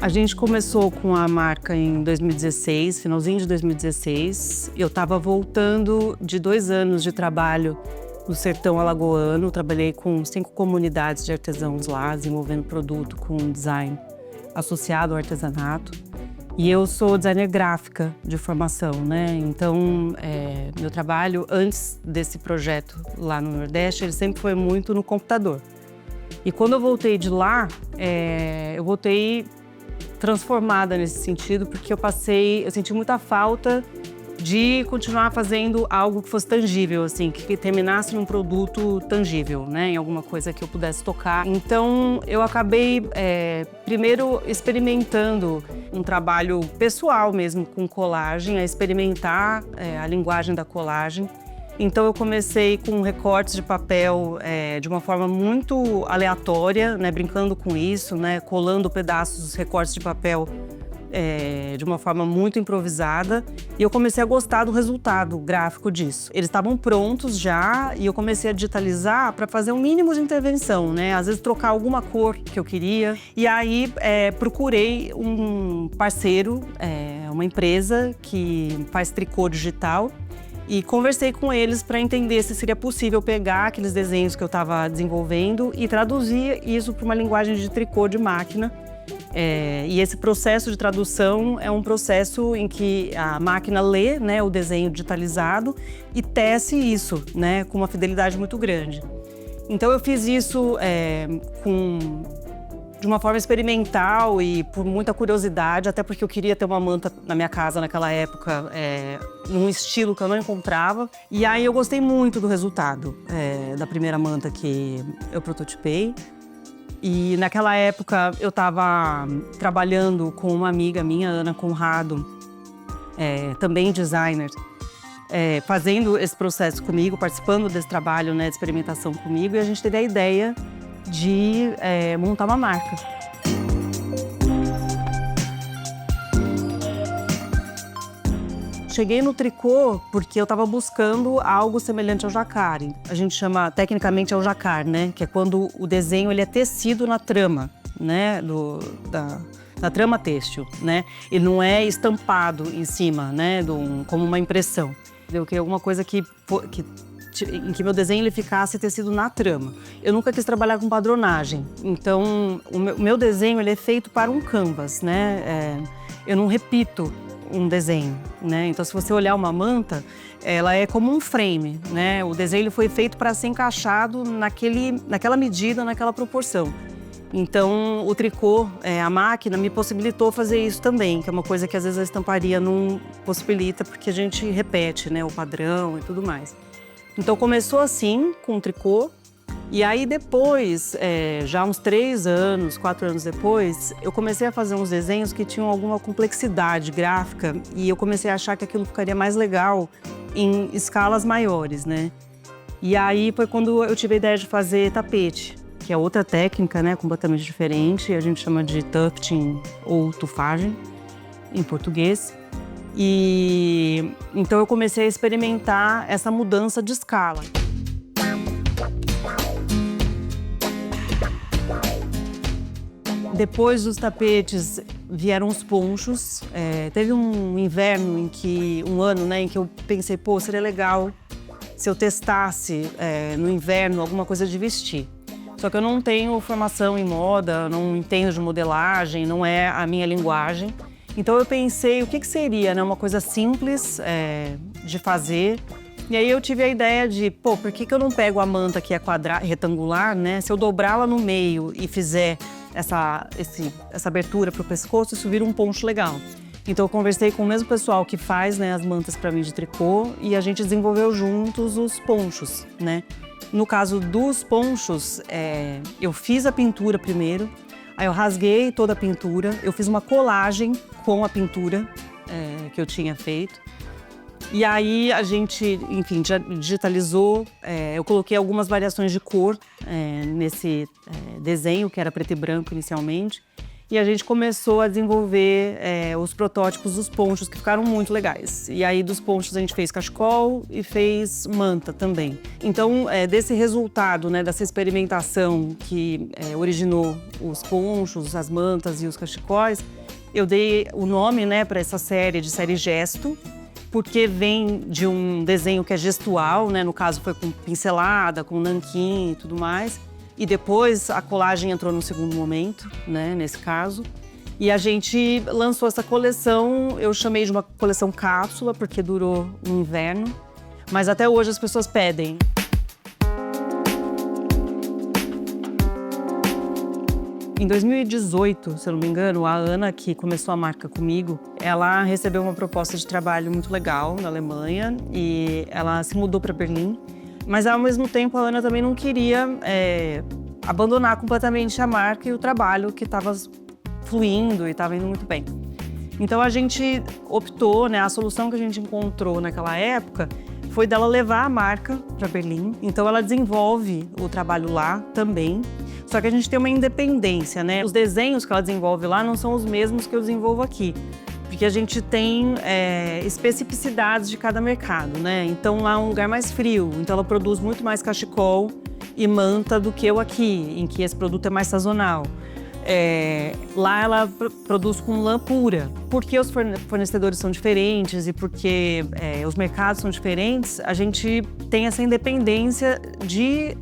A gente começou com a marca em 2016, finalzinho de 2016. Eu estava voltando de 2 anos de trabalho no sertão alagoano. Trabalhei com 5 comunidades de artesãos lá, desenvolvendo produto com design associado ao artesanato. E eu sou designer gráfica de formação, né? Então, meu trabalho antes desse projeto lá no Nordeste, ele sempre foi muito no computador. E quando eu voltei de lá, eu voltei transformada nesse sentido, porque eu senti muita falta de continuar fazendo algo que fosse tangível, assim, que terminasse num produto tangível, né, em alguma coisa que eu pudesse tocar. Então, eu acabei, primeiro experimentando um trabalho pessoal mesmo com colagem, a experimentar a linguagem da colagem. Então eu comecei com recortes de papel de uma forma muito aleatória, né, brincando com isso, né, colando pedaços dos recortes de papel de uma forma muito improvisada. E eu comecei a gostar do resultado gráfico disso. Eles estavam prontos já e eu comecei a digitalizar para fazer um mínimo de intervenção, né, às vezes trocar alguma cor que eu queria. E aí procurei um parceiro, uma empresa que faz tricô digital. E conversei com eles para entender se seria possível pegar aqueles desenhos que eu estava desenvolvendo e traduzir isso para uma linguagem de tricô de máquina. E esse processo de tradução é um processo em que a máquina lê, né, o desenho digitalizado e tece isso, né, com uma fidelidade muito grande. Então eu fiz isso de uma forma experimental e por muita curiosidade, até porque eu queria ter uma manta na minha casa naquela época, num estilo que eu não encontrava. E aí eu gostei muito do resultado da primeira manta que eu prototipei. E naquela época eu estava trabalhando com uma amiga minha, Ana Conrado, também designer, fazendo esse processo comigo, participando desse trabalho, né, de experimentação comigo, e a gente teve a ideia de montar uma marca. Cheguei no tricô porque eu estava buscando algo semelhante ao jacquard. A gente chama tecnicamente ao jacquard, né? Que é quando o desenho ele é tecido na trama, né? Da trama têxtil, né? E não é estampado em cima, né? Como uma impressão. Eu queria alguma coisa em que meu desenho ele ficasse tecido na trama. Eu nunca quis trabalhar com padronagem, então o meu desenho ele é feito para um canvas, né? Eu não repito um desenho, né? Então se você olhar uma manta, ela é como um frame, né? O desenho ele foi feito para ser encaixado naquela medida, naquela proporção. Então o tricô, a máquina me possibilitou fazer isso também, que é uma coisa que às vezes a estamparia não possibilita, porque a gente repete, né, o padrão e tudo mais. Então começou assim, com o tricô, e aí depois, já uns 3 anos, 4 anos depois, eu comecei a fazer uns desenhos que tinham alguma complexidade gráfica e eu comecei a achar que aquilo ficaria mais legal em escalas maiores, né? E aí foi quando eu tive a ideia de fazer tapete, que é outra técnica, né, completamente diferente, a gente chama de tufting ou tufagem em português. E então eu comecei a experimentar essa mudança de escala. Depois dos tapetes vieram os ponchos. Teve um inverno um ano, né, em que eu pensei, pô, seria legal se eu testasse no inverno alguma coisa de vestir. Só que eu não tenho formação em moda, não entendo de modelagem, não é a minha linguagem. Então eu pensei, o que seria, né, uma coisa simples de fazer. E aí eu tive a ideia de, pô, por que eu não pego a manta que é retangular, né? Se eu dobrá-la no meio e fizer essa abertura para o pescoço, isso vira um poncho legal. Então eu conversei com o mesmo pessoal que faz, né, as mantas para mim de tricô e a gente desenvolveu juntos os ponchos, né? No caso dos ponchos, eu fiz a pintura primeiro, aí eu rasguei toda a pintura, eu fiz uma colagem com a pintura que eu tinha feito. E aí a gente, enfim, já digitalizou. Eu coloquei algumas variações de cor nesse desenho, que era preto e branco inicialmente. E a gente começou a desenvolver os protótipos dos ponchos, que ficaram muito legais. E aí dos ponchos a gente fez cachecol e fez manta também. Então, desse resultado, né, dessa experimentação que originou os ponchos, as mantas e os cachecóis, eu dei o nome, né, para essa série de série Gesto, porque vem de um desenho que é gestual, né, no caso foi com pincelada, com nanquim e tudo mais. E depois a colagem entrou no segundo momento, né, nesse caso. E a gente lançou essa coleção, eu chamei de uma coleção cápsula, porque durou um inverno. Mas até hoje as pessoas pedem. Em 2018, se eu não me engano, a Ana, que começou a marca comigo, ela recebeu uma proposta de trabalho muito legal na Alemanha e ela se mudou para Berlim. Mas, ao mesmo tempo, a Ana também não queria abandonar completamente a marca e o trabalho que estava fluindo e estava indo muito bem. Então, a gente optou, né, a solução que a gente encontrou naquela época foi dela levar a marca para Berlim. Então, ela desenvolve o trabalho lá também. Só que a gente tem uma independência, né? Os desenhos que ela desenvolve lá não são os mesmos que eu desenvolvo aqui. Porque a gente tem especificidades de cada mercado, né? Então lá é um lugar mais frio, então ela produz muito mais cachecol e manta do que eu aqui, em que esse produto é mais sazonal. Lá ela produz com lã pura. Porque os fornecedores são diferentes e porque os mercados são diferentes, a gente tem essa independência de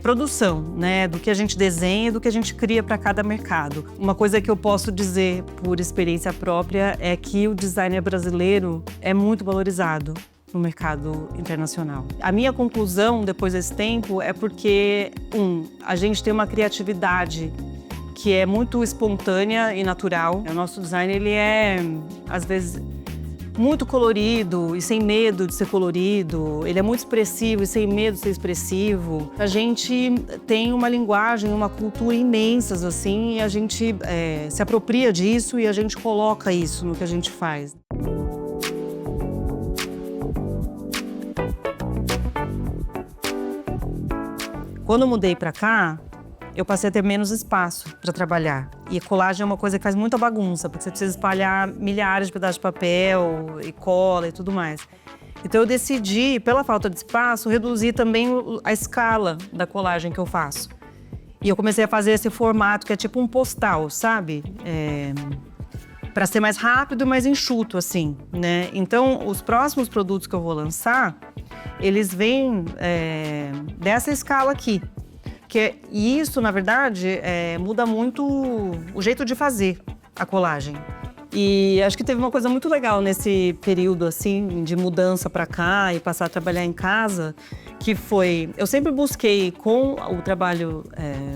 produção, né? Do que a gente desenha e do que a gente cria para cada mercado. Uma coisa que eu posso dizer por experiência própria é que o designer brasileiro é muito valorizado no mercado internacional. A minha conclusão depois desse tempo é porque, a gente tem uma criatividade que é muito espontânea e natural. O nosso design, ele é, às vezes, muito colorido e sem medo de ser colorido. Ele é muito expressivo e sem medo de ser expressivo. A gente tem uma linguagem, uma cultura imensas, assim, e a gente se apropria disso e a gente coloca isso no que a gente faz. Quando eu mudei pra cá, eu passei a ter menos espaço para trabalhar. E colagem é uma coisa que faz muita bagunça, porque você precisa espalhar milhares de pedaços de papel e cola e tudo mais. Então eu decidi, pela falta de espaço, reduzir também a escala da colagem que eu faço. E eu comecei a fazer esse formato que é tipo um postal, sabe? Para ser mais rápido e mais enxuto, assim, né? Então, os próximos produtos que eu vou lançar, eles vêm dessa escala aqui. E isso, na verdade, muda muito o jeito de fazer a colagem. E acho que teve uma coisa muito legal nesse período, assim, de mudança para cá e passar a trabalhar em casa, que foi... Eu sempre busquei, com o trabalho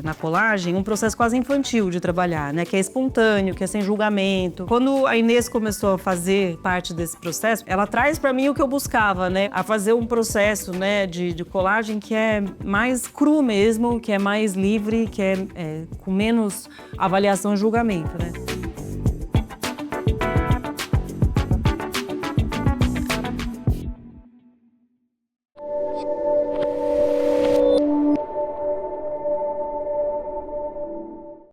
na colagem, um processo quase infantil de trabalhar, né? Que é espontâneo, que é sem julgamento. Quando a Inês começou a fazer parte desse processo, ela traz para mim o que eu buscava, né? A fazer um processo, né, de colagem que é mais cru mesmo, que é mais livre, que é com menos avaliação e julgamento, né?